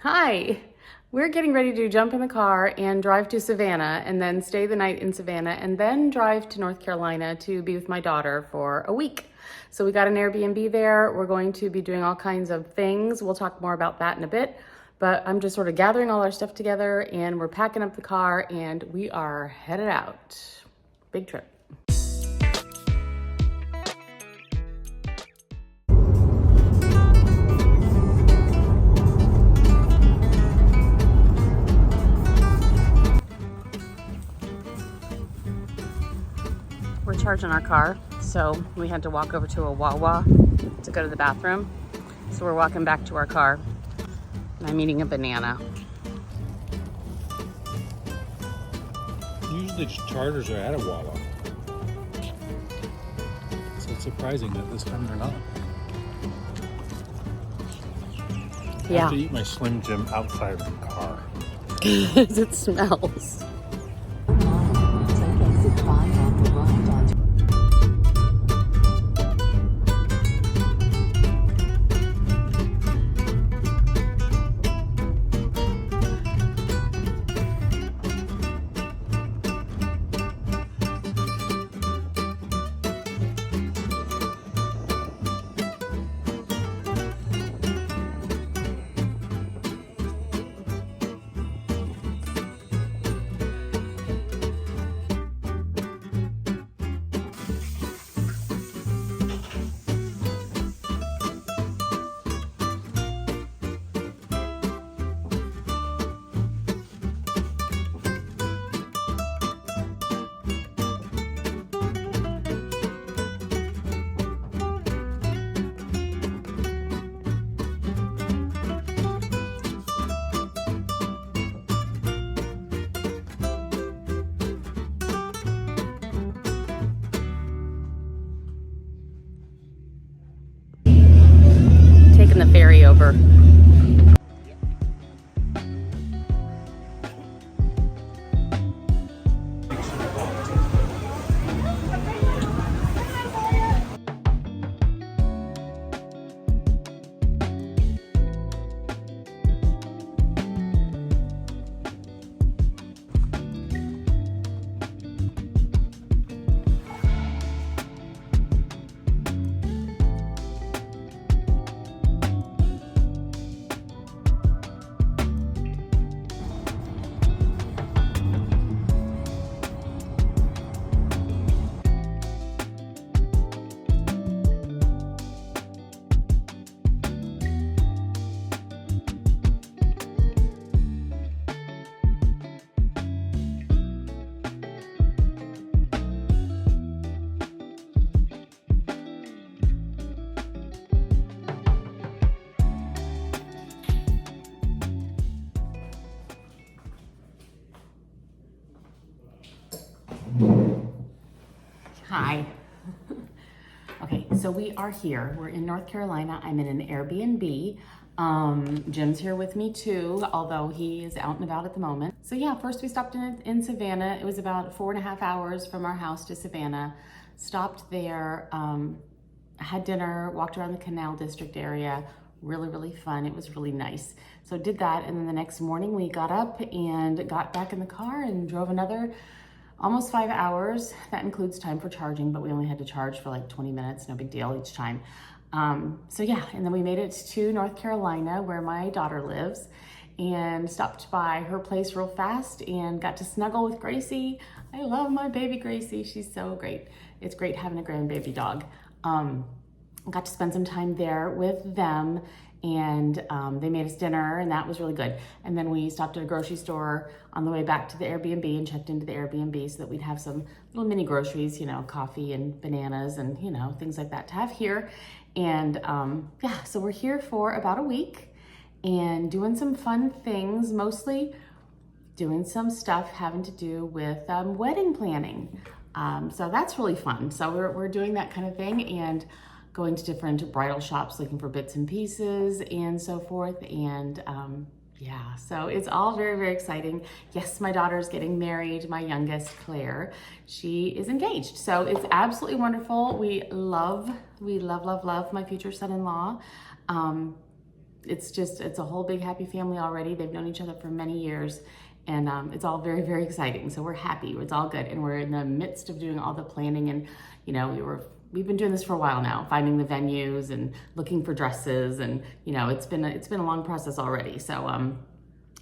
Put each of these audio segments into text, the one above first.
Hi, we're getting ready to jump in the car and drive to Savannah and then stay the night in Savannah and then drive to North Carolina to be with my daughter for a week. So we got an Airbnb there. We're going to be doing all kinds of things. We'll talk more about that in a bit, but I'm just sort of gathering all our stuff together and we're packing up the car and we are headed out. Big trip. We're charging our car, so we had to walk over to a Wawa to go to the bathroom. So we're walking back to our car, and I'm eating a banana. Usually chargers are at a Wawa. So it's surprising that this time they're not. I have to eat my Slim Jim outside of the car. Because it smells. Taking the ferry over. Hi. Okay, so we are here. We're in North Carolina. I'm in an Airbnb. Jim's here with me too, although he is out and about at the moment. So yeah, first we stopped in Savannah. It was about 4.5 hours from our house to Savannah. Stopped there, had dinner, walked around the Canal District area. Really fun. It was really nice. So did that, and then the next morning we got up and got back in the car and drove another almost 5 hours. That includes time for charging, but we only had to charge for like 20 minutes, no big deal each time. So yeah, and then we made it to North Carolina where my daughter lives and stopped by her place real fast and got to snuggle with Gracie. I love my baby Gracie, she's so great. It's great having a grandbaby dog. Got to spend some time there with them and they made us dinner and that was really good. And then we stopped at a grocery store on the way back to the Airbnb and checked into the Airbnb so that we'd have some little mini groceries, you know, coffee and bananas and, you know, things like that to have here. And yeah, so we're here for about a week and doing some fun things, mostly doing some stuff having to do with wedding planning. So that's really fun. So we're doing that kind of thing and going to different bridal shops looking for bits and pieces and so forth. And yeah, so it's all very exciting. Yes, my daughter's getting married, my youngest, Claire. She is engaged. So it's absolutely wonderful. We love my future son-in-law. it's a whole big happy family already. They've known each other for many years, and it's all very, very exciting. So we're happy, it's all good. And we're in the midst of doing all the planning, and you know, we've been doing this for a while now, finding the venues and looking for dresses, and you know, it's been a long process already. So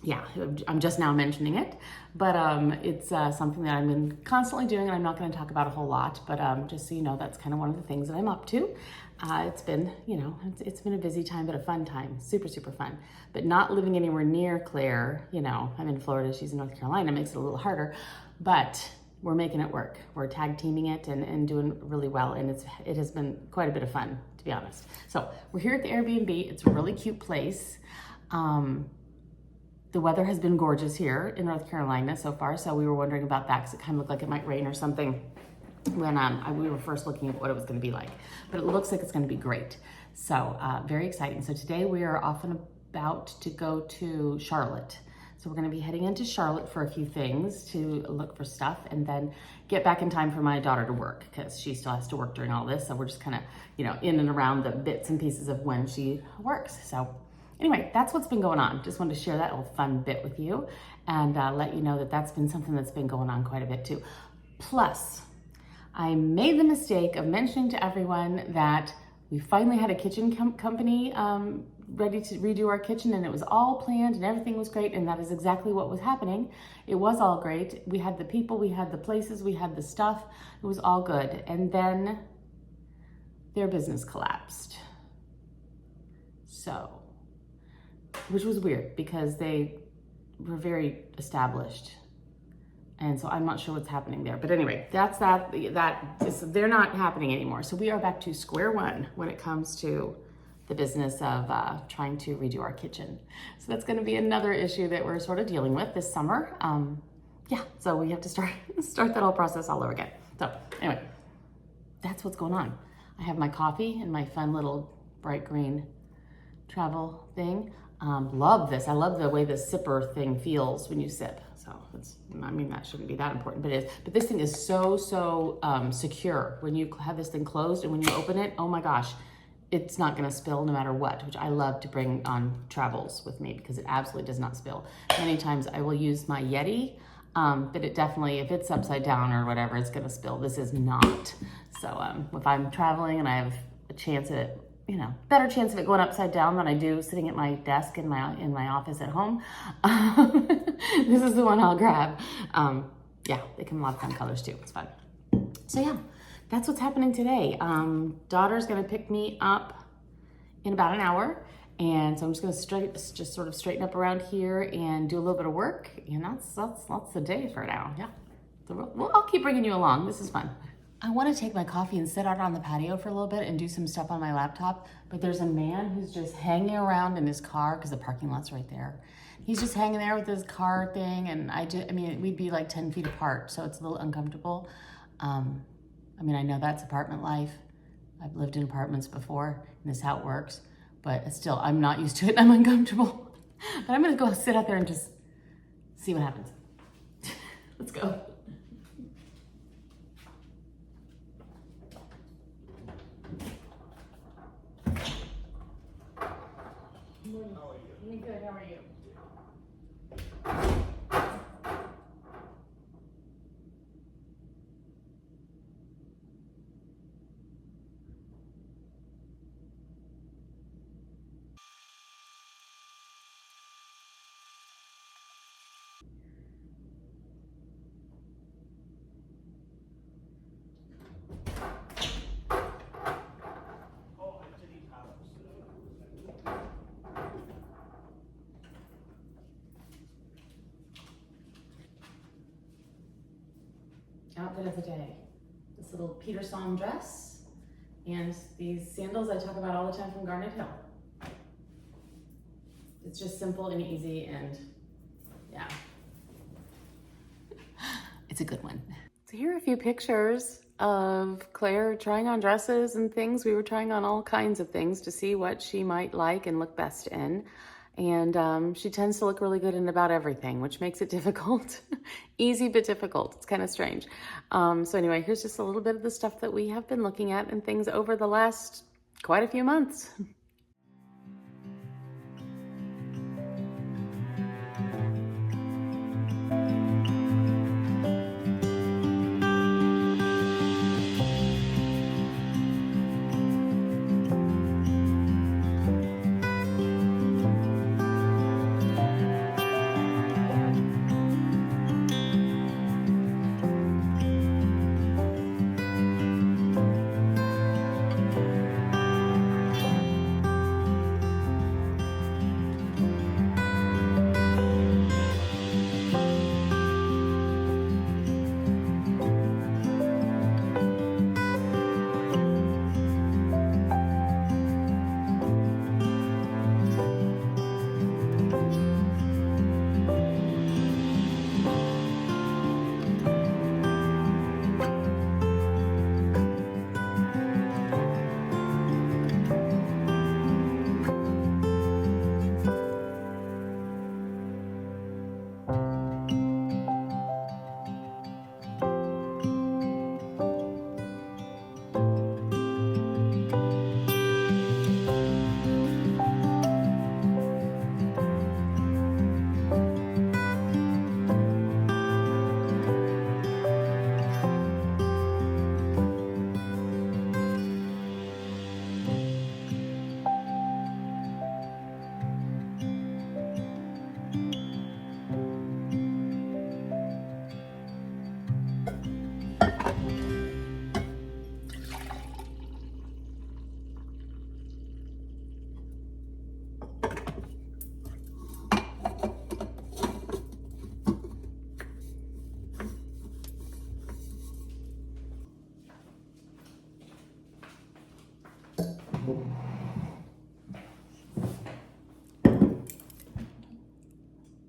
yeah, I'm just now mentioning it, but it's something that I've been constantly doing, and I'm not going to talk about a whole lot, but just so you know, that's kind of one of the things that I'm up to. It's been, you know, it's been a busy time, but a fun time, super, super fun. But not living anywhere near Claire, you know, I'm in Florida, she's in North Carolina, makes it a little harder, but we're making it work. We're tag teaming it and doing really well, and it has been quite a bit of fun, to be honest. So we're here at the Airbnb. It's a really cute place. The weather has been gorgeous here in North Carolina so far, so we were wondering about that because it kind of looked like it might rain or something when we were first looking at what it was going to be like. But it looks like it's going to be great. So very exciting. So today we are off and about to go to Charlotte. So we're going to be heading into Charlotte for a few things to look for stuff, and then get back in time for my daughter to work because she still has to work during all this. So we're just kind of, you know, in and around the bits and pieces of when she works. So anyway, that's what's been going on. Just wanted to share that little fun bit with you, and let you know that that's been something that's been going on quite a bit too. Plus, I made the mistake of mentioning to everyone that we finally had a kitchen company ready to redo our kitchen, and it was all planned and everything was great, and that is exactly what was happening. It was all great. We had the people, we had the places, we had the stuff. It was all good. And then their business collapsed. So, which was weird because they were very established. And so I'm not sure what's happening there. But anyway, that's they're not happening anymore. So we are back to square one when it comes to the business of trying to redo our kitchen. So that's gonna be another issue that we're sort of dealing with this summer. Yeah, so we have to start that whole process all over again. So anyway, that's what's going on. I have my coffee and my fun little bright green travel thing. Love this. I love the way the sipper thing feels when you sip. So I mean, that shouldn't be that important, but it is. But this thing is so secure when you have this thing closed, and when you open it, oh my gosh, it's not gonna spill no matter what, which I love to bring on travels with me because it absolutely does not spill. Many times I will use my Yeti, but it definitely, if it's upside down or whatever, it's gonna spill. This is not. So if I'm traveling and I have a chance at it, you know, better chance of it going upside down than I do sitting at my desk in my office at home. This is the one I'll grab. Yeah, they come in a lot of fun colors too. It's fun. So yeah, that's what's happening today. Daughter's gonna pick me up in about an hour, and so I'm just gonna just sort of straighten up around here and do a little bit of work, and that's the day for now. Yeah, so I'll keep bringing you along. This is fun. I want to take my coffee and sit out on the patio for a little bit and do some stuff on my laptop, but there's a man who's just hanging around in his car because the parking lot's right there. He's just hanging there with his car thing, and I mean, we'd be like 10 feet apart, so it's a little uncomfortable. I mean, I know that's apartment life. I've lived in apartments before, and this is how it works, but still, I'm not used to it, and I'm uncomfortable. But I'm gonna go sit out there and just see what happens. Let's go. How are you? I'm good, how are you? Outfit of the day. This little Peter Song dress and these sandals I talk about all the time from Garnet Hill. It's just simple and easy, and yeah, it's a good one. So here are a few pictures of Claire trying on dresses and things. We were trying on all kinds of things to see what she might like and look best in. And she tends to look really good in about everything, which makes it difficult. Easy, but difficult. It's kind of strange. So anyway, here's just a little bit of the stuff that we have been looking at and things over the last quite a few months.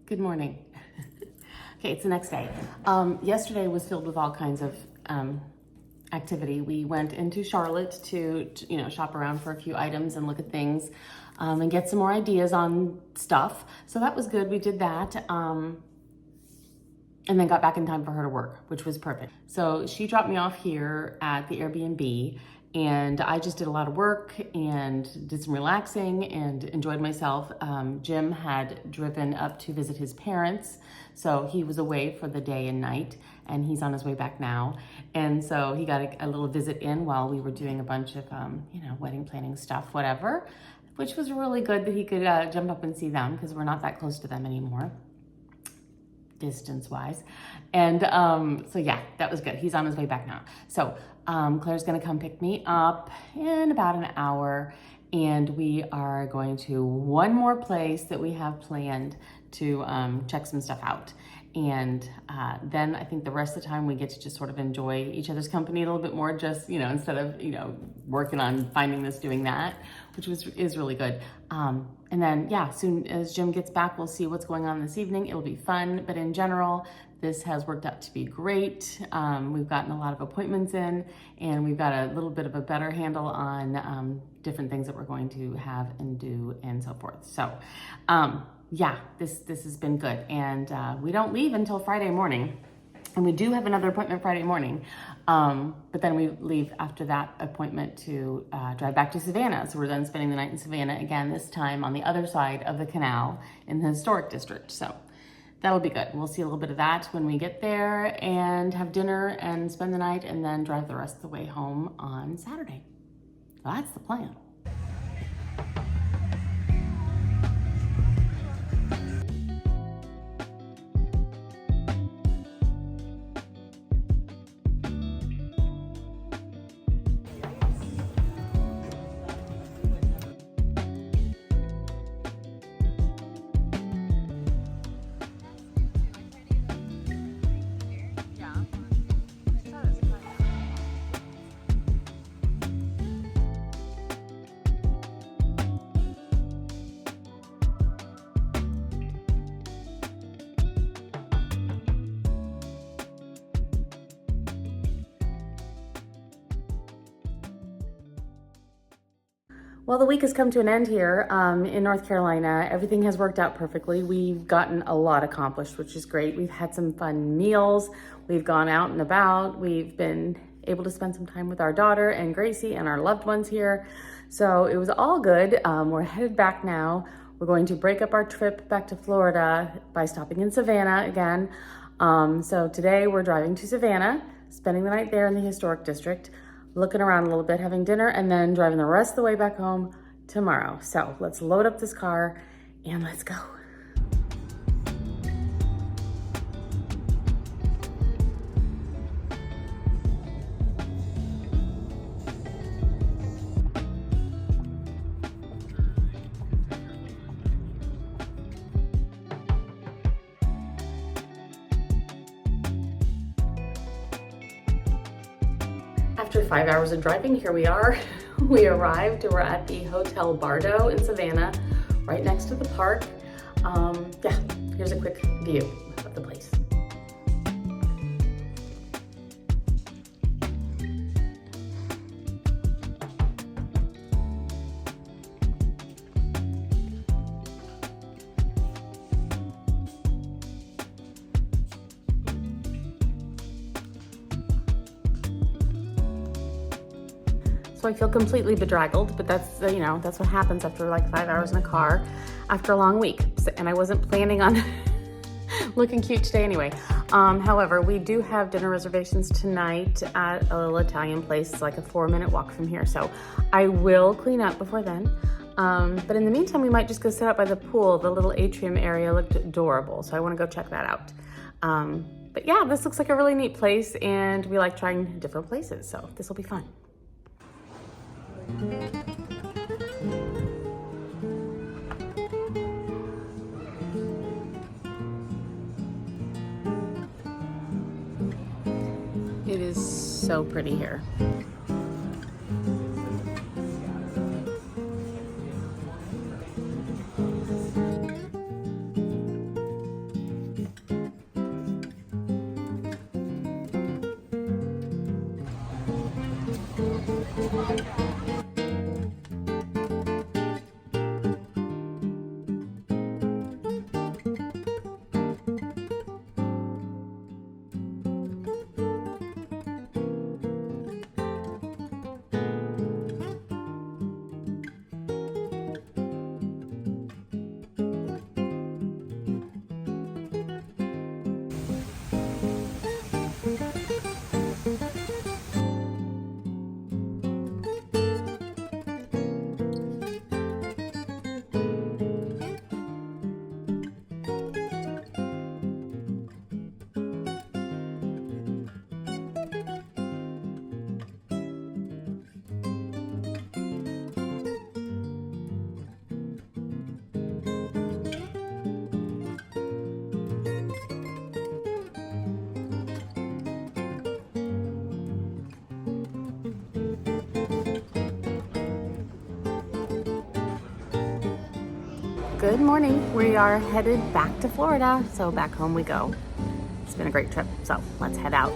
Good morning. Okay, it's the next day. Yesterday was filled with all kinds of activity. We went into Charlotte to shop around for a few items and look at things and get some more ideas on stuff. So that was good. We did that. And then got back in time for her to work, which was perfect. So she dropped me off here at the Airbnb, and I just did a lot of work and did some relaxing and enjoyed myself. Jim had driven up to visit his parents, so he was away for the day and night, and he's on his way back now. And so he got a little visit in while we were doing a bunch of, wedding planning stuff, whatever, which was really good that he could jump up and see them because we're not that close to them anymore, distance-wise. And so yeah, that was good. He's on his way back now. So Claire's gonna come pick me up in about an hour, and we are going to one more place that we have planned to check some stuff out. And then I think the rest of the time we get to just sort of enjoy each other's company a little bit more, just, instead of, working on finding this, doing that, which is really good. And then, yeah, soon as Jim gets back, we'll see what's going on this evening. It'll be fun, but in general, this has worked out to be great. We've gotten a lot of appointments in, and we've got a little bit of a better handle on different things that we're going to have and do and so forth. So, yeah, this has been good. And we don't leave until Friday morning. And we do have another appointment Friday morning. But then we leave after that appointment to drive back to Savannah. So we're then spending the night in Savannah again, this time on the other side of the canal in the historic district. So that'll be good. We'll see a little bit of that when we get there and have dinner and spend the night and then drive the rest of the way home on Saturday. So that's the plan. Well, the week has come to an end here in North Carolina. Everything has worked out perfectly. We've gotten a lot accomplished, which is great. We've had some fun meals. We've gone out and about. We've been able to spend some time with our daughter and Gracie and our loved ones here. So it was all good. We're headed back now. We're going to break up our trip back to Florida by stopping in Savannah again. So today we're driving to Savannah, spending the night there in the historic district, looking around a little bit, having dinner, and then driving the rest of the way back home tomorrow. So let's load up this car and let's go. After 5 hours of driving, here we are. We arrived. We're at the Hotel Bardo in Savannah, right next to the park. Yeah, here's a quick view of the place. So I feel completely bedraggled, but that's, that's what happens after like 5 hours in a car after a long week. And I wasn't planning on looking cute today anyway. However, we do have dinner reservations tonight at a little Italian place. It's like a 4-minute walk from here. So I will clean up before then. But in the meantime, we might just go sit out by the pool. The little atrium area looked adorable. So I want to go check that out. But yeah, this looks like a really neat place, and we like trying different places. So this will be fun. It is so pretty here. Good morning. We are headed back to Florida, so back home we go. It's been a great trip, so let's head out.